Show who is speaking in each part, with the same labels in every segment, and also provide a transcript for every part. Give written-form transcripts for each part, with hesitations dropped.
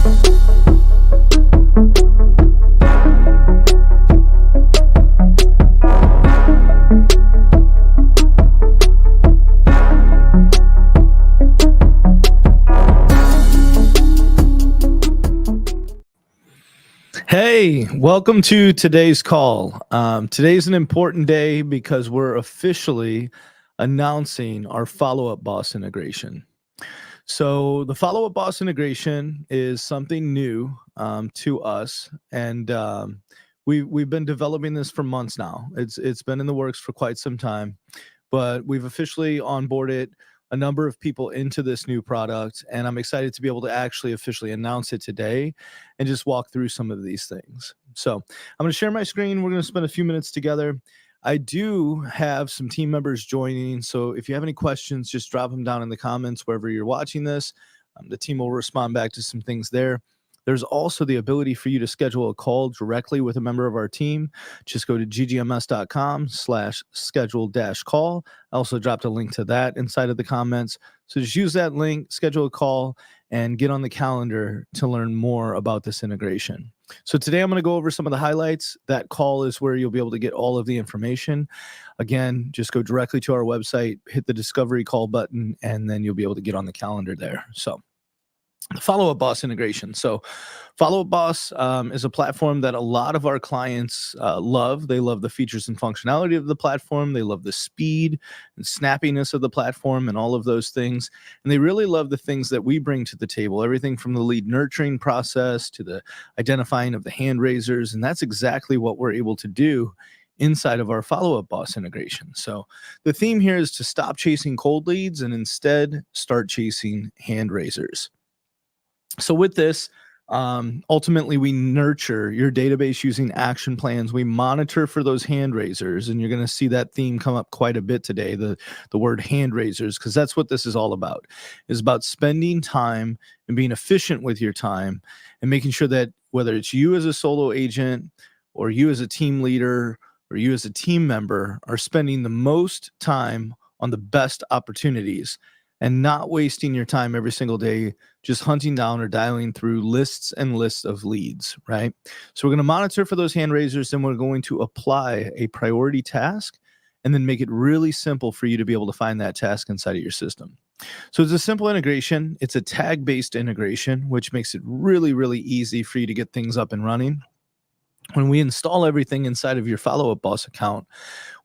Speaker 1: Hey, welcome to today's call. Today's an important day because we're officially announcing our follow-up boss integration. So the follow-up boss integration is something new to us, and we've been developing this for months now. It's been in the works for quite some time, but we've officially onboarded a number of people into this new product, and I'm excited to be able to actually officially announce it today and just walk through some of these things. So I'm going to share my screen. We're going to spend a few minutes together. I do have some team members joining, so if you have any questions, just drop them down in the comments wherever you're watching this. The team will respond back to some things there. There's also the ability for you to schedule a call directly with a member of our team. Just go to ggms.com/schedule-call. I also dropped a link to that inside of the comments. So just use that link, schedule a call, and get on the calendar to learn more about this integration. So today I'm going to go over some of the highlights. That call is where you'll be able to get all of the information. Again, just go directly to our website, hit the discovery call button, and then you'll be able to get on the calendar there. So the follow-up boss integration. So follow-up boss is a platform that a lot of our clients love. They love the features and functionality of the platform. They love the speed and snappiness of the platform and all of those things. And they really love the things that we bring to the table, everything from the lead nurturing process to the identifying of the hand raisers. And that's exactly what we're able to do inside of our follow-up boss integration. So the theme here is to stop chasing cold leads and instead start chasing hand raisers. So with this, ultimately, we nurture your database using action plans. We monitor for those hand raisers, and you're going to see that theme come up quite a bit today, the word hand raisers, because that's what this is all about. It's about spending time and being efficient with your time and making sure that whether it's you as a solo agent or you as a team leader or you as a team member are spending the most time on the best opportunities and not wasting your time every single day just hunting down or dialing through lists and lists of leads, right? So we're going to monitor for those hand raisers, and we're going to apply a priority task and then make it really simple for you to be able to find that task inside of your system. So it's a simple integration. It's a tag-based integration, which makes it really, really easy for you to get things up and running. When we install everything inside of your follow-up boss account,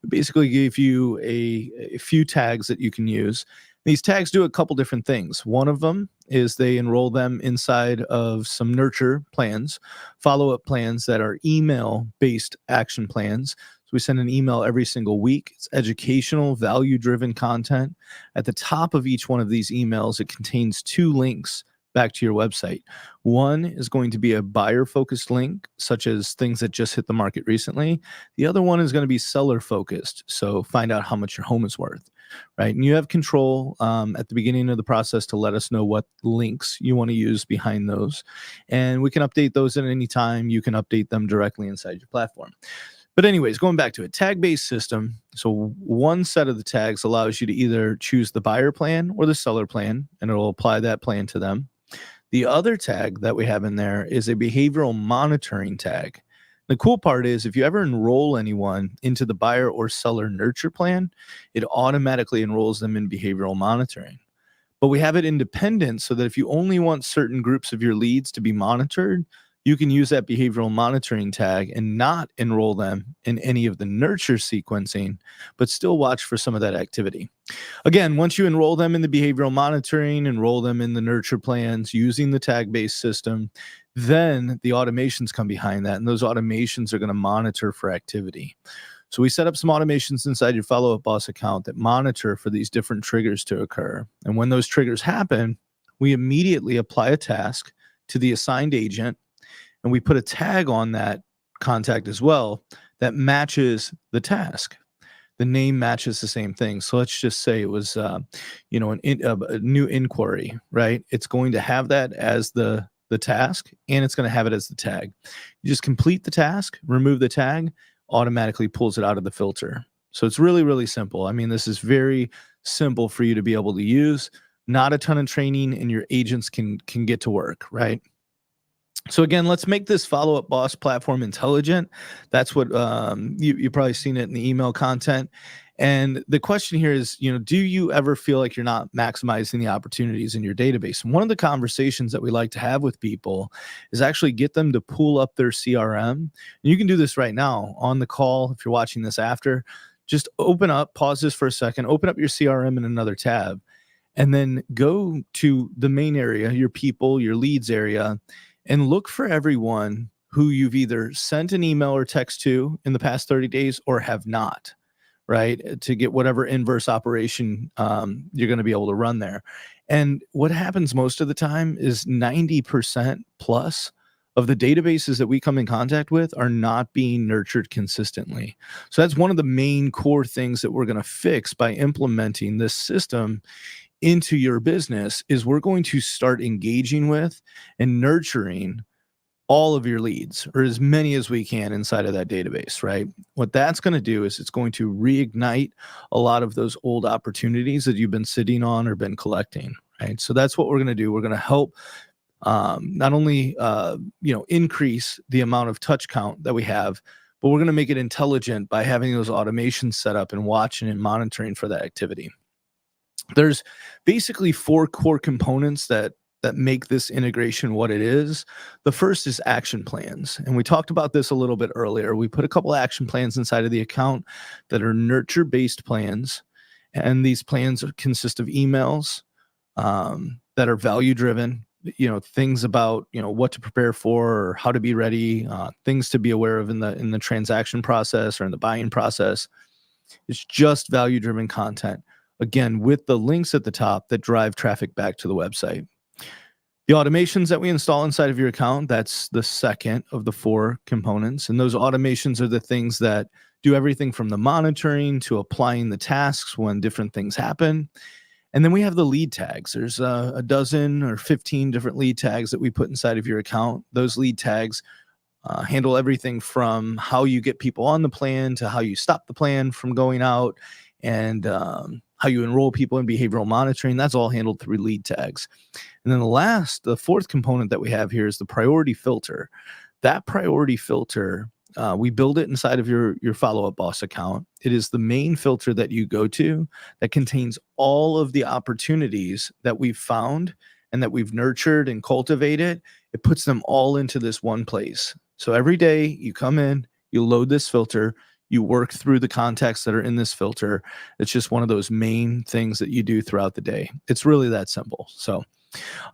Speaker 1: we basically give you a few tags that you can use. These tags do a couple different things. One of them is they enroll them inside of some nurture plans, follow-up plans that are email-based action plans. So we send an email every single week. It's educational, value-driven content. At the top of each one of these emails, it contains 2 links back to your website. One is going to be a buyer-focused link, such as things that just hit the market recently. The other one is going to be seller-focused, so find out how much your home is worth, right? And you have control at the beginning of the process to let us know what links you want to use behind those. And we can update those at any time. You can update them directly inside your platform. But anyways, going back to a tag-based system, so one set of the tags allows you to either choose the buyer plan or the seller plan, and it'll apply that plan to them. The other tag that we have in there is a behavioral monitoring tag. The cool part is if you ever enroll anyone into the buyer or seller nurture plan, it automatically enrolls them in behavioral monitoring. But we have it independent so that if you only want certain groups of your leads to be monitored, you can use that behavioral monitoring tag and not enroll them in any of the nurture sequencing, but still watch for some of that activity. Again, once you enroll them in the behavioral monitoring, enroll them in the nurture plans using the tag-based system, then the automations come behind that, and those automations are going to monitor for activity. So we set up some automations inside your follow-up boss account that monitor for these different triggers to occur. And when those triggers happen, we immediately apply a task to the assigned agent, and we put a tag on that contact as well that matches the task. The name matches the same thing. So let's just say it was, a new inquiry, right? It's going to have that as the task, and it's going to have it as the tag. You just complete the task, remove the tag, automatically pulls it out of the filter. So it's really, really simple. I mean, this is very simple for you to be able to use. Not a ton of training, and your agents can get to work, right? So again, let's make this Follow-Up Boss platform intelligent. That's what you probably seen it in the email content. And the question here is, do you ever feel like you're not maximizing the opportunities in your database? And one of the conversations that we like to have with people is actually get them to pull up their CRM. And you can do this right now on the call. If you're watching this after, just pause this for a second, open up your CRM in another tab, and then go to the main area, your people, your leads area, and look for everyone who you've either sent an email or text to in the past 30 days or have not, right? To get whatever inverse operation you're going to be able to run there. And what happens most of the time is 90% plus of the databases that we come in contact with are not being nurtured consistently. So that's one of the main core things that we're going to fix by implementing this system into your business. Is we're going to start engaging with and nurturing all of your leads, or as many as we can inside of that database, right? What that's going to do is it's going to reignite a lot of those old opportunities that you've been sitting on or been collecting, right? So that's what we're going to do. We're going to help not only increase the amount of touch count that we have, but we're going to make it intelligent by having those automations set up and watching and monitoring for that activity. There's basically 4 core components that make this integration what it is. The first is action plans. And we talked about this a little bit earlier. We put a couple action plans inside of the account that are nurture-based plans. And these plans consist of emails that are value-driven, things about, what to prepare for or how to be ready, things to be aware of in the transaction process or in the buying process. It's just value-driven content. Again, with the links at the top that drive traffic back to the website. The automations that we install inside of your account, that's the second of the 4 components. And those automations are the things that do everything from the monitoring to applying the tasks when different things happen. And then we have the lead tags. There's a dozen or 15 different lead tags that we put inside of your account. Those lead tags handle everything from how you get people on the plan to how you stop the plan from going out, and how you enroll people in behavioral monitoring. That's all handled through lead tags. And then the 4th component that we have here is the priority filter. That priority filter, we build it inside of your Follow-Up Boss account. It is the main filter that you go to that contains all of the opportunities that we've found and that we've nurtured and cultivated. It puts them all into this one place. So every day you come in, you load this filter, you work through the contacts that are in this filter. It's just one of those main things that you do throughout the day. It's really that simple. So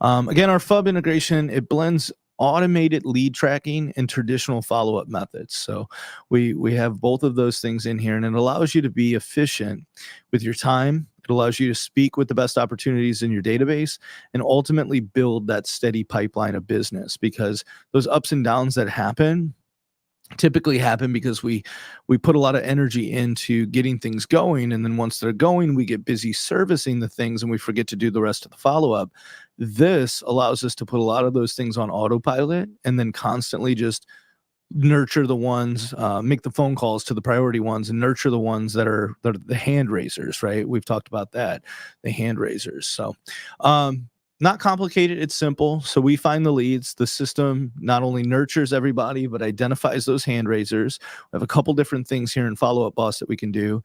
Speaker 1: again, our FUB integration, it blends automated lead tracking and traditional follow-up methods. So we have both of those things in here, and it allows you to be efficient with your time. It allows you to speak with the best opportunities in your database and ultimately build that steady pipeline of business, because those ups and downs that typically happen because we put a lot of energy into getting things going, and then once they're going, we get busy servicing the things and we forget to do the rest of the follow-up. This allows us to put a lot of those things on autopilot and then constantly just nurture the ones, make the phone calls to the priority ones, and nurture the ones that are the hand raisers, right? We've talked about that, the hand raisers. So not complicated, it's simple. So we find the leads. The system not only nurtures everybody, but identifies those hand raisers. We have a couple different things here in Follow-Up Boss that we can do.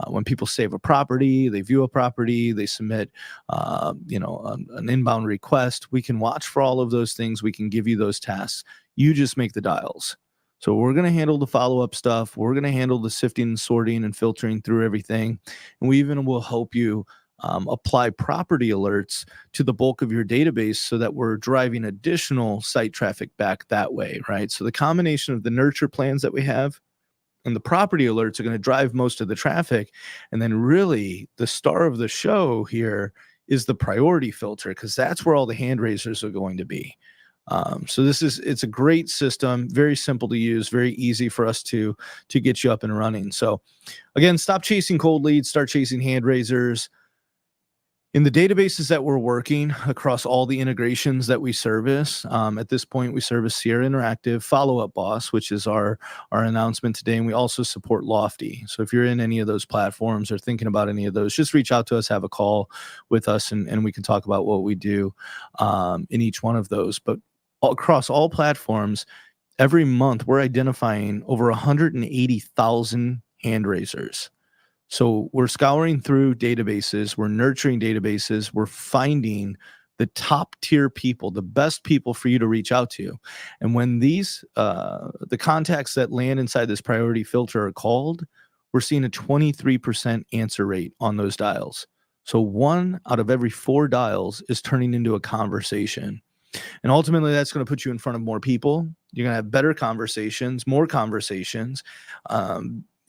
Speaker 1: When people save a property, they view a property, they submit an inbound request, we can watch for all of those things. We can give you those tasks. You just make the dials. So we're going to handle the follow-up stuff. We're going to handle the sifting and sorting and filtering through everything. And we even will help you apply property alerts to the bulk of your database so that we're driving additional site traffic back that way, right? So the combination of the nurture plans that we have and the property alerts are going to drive most of the traffic. And then really the star of the show here is the priority filter, because that's where all the hand raisers are going to be. So it's a great system, very simple to use, very easy for us to get you up and running. So again, stop chasing cold leads, start chasing hand raisers. In the databases that we're working across all the integrations that we service, at this point, we service Sierra Interactive, Follow-Up Boss, which is our announcement today, and we also support Lofty. So if you're in any of those platforms or thinking about any of those, just reach out to us, have a call with us, and we can talk about what we do in each one of those. But across all platforms, every month we're identifying over 180,000 hand raisers. So we're scouring through databases, we're nurturing databases, we're finding the top tier people, the best people for you to reach out to. And when these, the contacts that land inside this priority filter are called, we're seeing a 23% answer rate on those dials. So 1 out of every 4 dials is turning into a conversation. And ultimately, that's going to put you in front of more people. You're going to have better conversations, more conversations.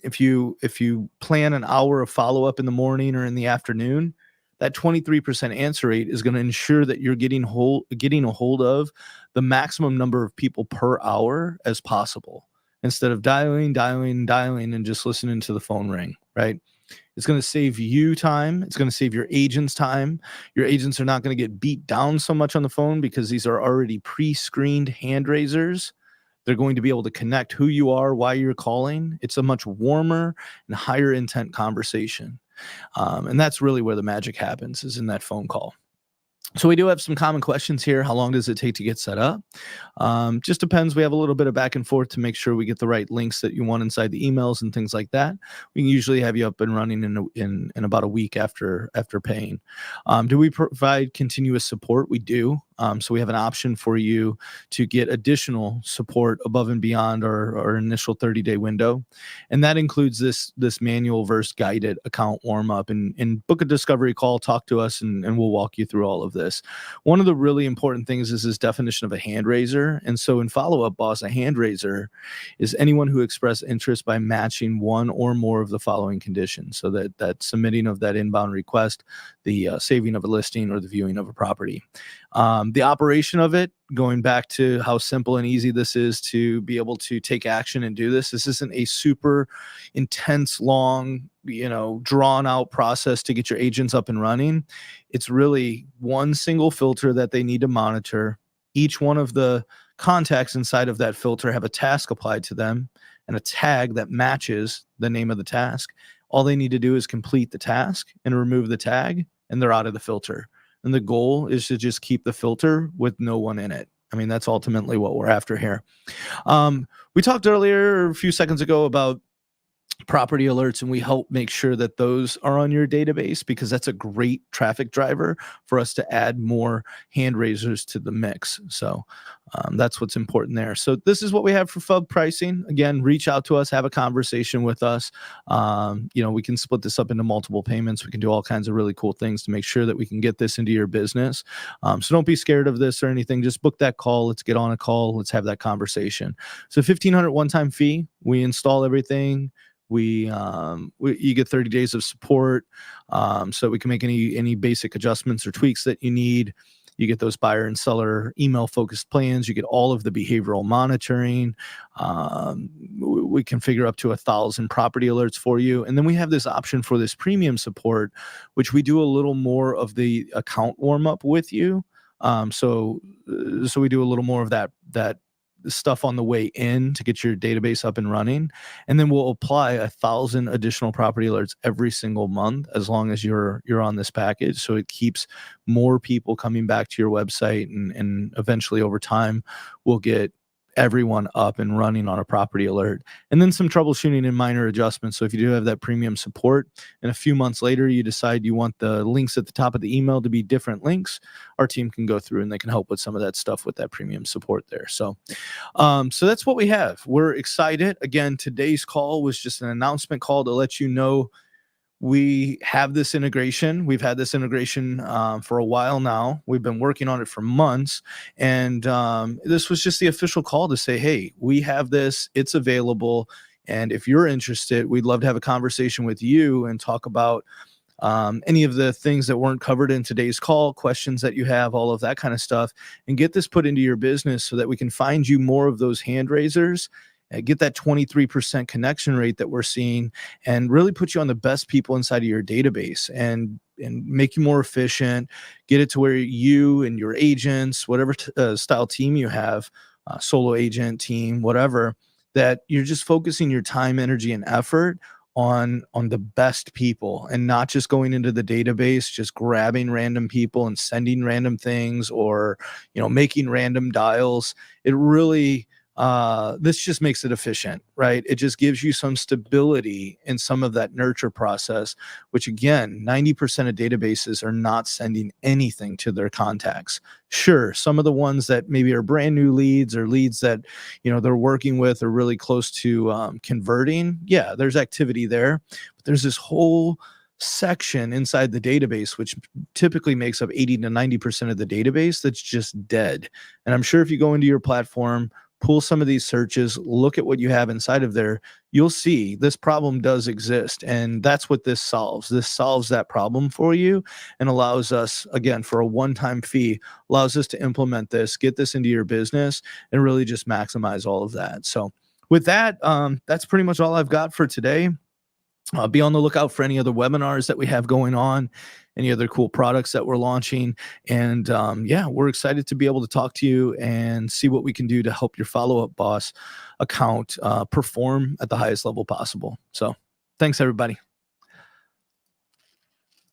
Speaker 1: If you plan an hour of follow-up in the morning or in the afternoon, that 23% answer rate is going to ensure that you're getting a hold of the maximum number of people per hour as possible, instead of dialing, and just listening to the phone ring, right? It's going to save you time. It's going to save your agents time. Your agents are not going to get beat down so much on the phone because these are already pre-screened hand raisers. They're going to be able to connect who you are, why you're calling. It's a much warmer and higher intent conversation. And that's really where the magic happens, is in that phone call. So we do have some common questions here. How long does it take to get set up? Just depends. We have a little bit of back and forth to make sure we get the right links that you want inside the emails and things like that. We can usually have you up and running in about a week after paying. Do we provide continuous support? We do. So we have an option for you to get additional support above and beyond our initial 30-day window. And that includes this manual versus guided account warm-up, and book a discovery call, talk to us, and we'll walk you through all of this. One of the really important things is this definition of a hand raiser. And so in Follow-Up Boss, a hand raiser is anyone who expressed interest by matching one or more of the following conditions. So that submitting of that inbound request, the saving of a listing, or the viewing of a property. The operation of it, going back to how simple and easy this is to be able to take action and do this. This isn't a super intense, long, drawn out process to get your agents up and running. It's really one single filter that they need to monitor. Each one of the contacts inside of that filter have a task applied to them and a tag that matches the name of the task. All they need to do is complete the task and remove the tag, and they're out of the filter. And the goal is to just keep the filter with no one in it. I mean, that's ultimately what we're after here. We talked earlier, a few seconds ago, about property alerts, and we help make sure that those are on your database, because that's a great traffic driver for us to add more hand raisers to the mix. So that's what's important there. So this is what we have for FUB pricing. Again, reach out to us, have a conversation with us. We can split this up into multiple payments. We can do all kinds of really cool things to make sure that we can get this into your business. So don't be scared of this or anything. Just book that call. Let's get on a call. Let's have that conversation. So $1,500 one-time fee. We install everything. You get 30 days of support, so we can make any basic adjustments or tweaks that you need. You get those buyer and seller email focused plans. You get all of the behavioral monitoring. We can figure up to 1,000 property alerts for you. And then we have this option for this premium support, which we do a little more of the account warm up with you. So we do a little more of that stuff on the way in to get your database up and running, and then we'll apply 1,000 additional property alerts every single month as long as you're on this package. So it keeps more people coming back to your website, and eventually over time we'll get everyone up and running on a property alert, and then some troubleshooting and minor adjustments. So if you do have that premium support and a few months later you decide you want the links at the top of the email to be different links, our team can go through and they can help with some of that stuff with that premium support there. So that's what we have. We're excited. Again, today's call was just an announcement call to let you know we have this integration. We've had this integration for a while now. We've been working on it for months. And this was just the official call to say, hey, we have this. It's available. And if you're interested, we'd love to have a conversation with you and talk about any of the things that weren't covered in today's call, questions that you have, all of that kind of stuff, and get this put into your business so that we can find you more of those hand raisers, get that 23% connection rate that we're seeing, and really put you on the best people inside of your database and make you more efficient, get it to where you and your agents, whatever style team you have, solo agent team, whatever, that you're just focusing your time, energy, and effort on the best people, and not just going into the database, just grabbing random people and sending random things, or, making random dials. It really, this just makes it efficient, right? It just gives you some stability in some of that nurture process, which again, 90% of databases are not sending anything to their contacts. Sure, some of the ones that maybe are brand new leads, or leads that, they're working with are really close to converting. Yeah, there's activity there, but there's this whole section inside the database, which typically makes up 80 to 90% of the database, that's just dead. And I'm sure if you go into your platform, pull some of these searches, look at what you have inside of there, you'll see this problem does exist. And that's what this solves. This solves that problem for you, and allows us, again, for a one-time fee, allows us to implement this, get this into your business, and really just maximize all of that. So with that, that's pretty much all I've got for today. Be on the lookout for any other webinars that we have going on, any other cool products that we're launching. And yeah, we're excited to be able to talk to you and see what we can do to help your Follow Up Boss account perform at the highest level possible. So thanks, everybody.